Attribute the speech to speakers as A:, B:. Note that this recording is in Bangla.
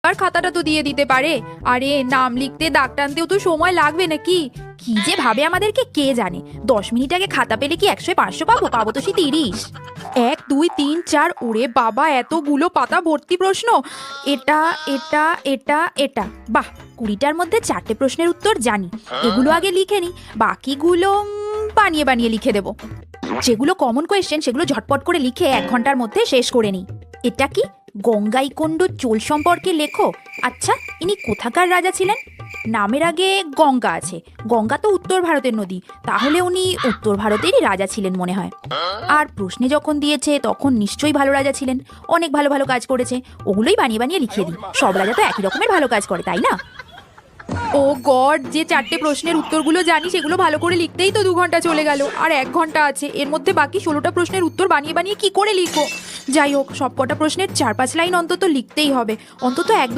A: আর খাতাটা তো দিয়ে দিতে পারে। আরে নাম লিখতে দাগ টানতেও তো সময় লাগবে নাকি? কি যে ভাবে আমাদেরকে কে জানে। 10 মিনিট আগে খাতা পেলে কি 100-500 পাবো? পাবো তো সেই 30। 1 2 3 4, ওরে বাবা এতগুলো পাতা ভর্তি প্রশ্ন। এটা এটা এটা এটা বাহ, 20টার মধ্যে 4টে প্রশ্নের উত্তর জানি। এগুলো আগে লিখে নি, বাকিগুলো বানিয়ে বানিয়ে লিখে দেব। যেগুলো কমন কোয়েশ্চেন সেগুলো ঝটপট করে লিখে 1 ঘন্টার মধ্যে শেষ করে নিই। এটা কি? গঙ্গাইকোন্ড চোল সম্পর্কে লেখো। আচ্ছা, ইনি কোথাকার রাজা ছিলেন? নামের আগে গঙ্গা আছে, গঙ্গা তো উত্তর ভারতের নদী, তাহলে উনি উত্তর ভারতেরই রাজা ছিলেন মনে হয়। আর প্রশ্নে যখন দিয়েছে তখন নিশ্চয়ই ভালো রাজা ছিলেন, অনেক ভালো ভালো কাজ করেছে। ওগুলোই বানিয়ে বানিয়ে লিখিয়ে দিই। সব রাজা তো একই রকমের ভালো কাজ করে, তাই না? ও গড, যে 4টে প্রশ্নের উত্তরগুলো জানি সেগুলো ভালো করে লিখতেই তো 2 ঘন্টা চলে গেল। আর 1 ঘন্টা আছে, এর মধ্যে বাকি 16টা প্রশ্নের উত্তর বানিয়ে বানিয়ে কি করে লিখবো? যাই হোক, সবকটা প্রশ্নের 4-5 লাইন অন্তত লিখতেই হবে, অন্তত 1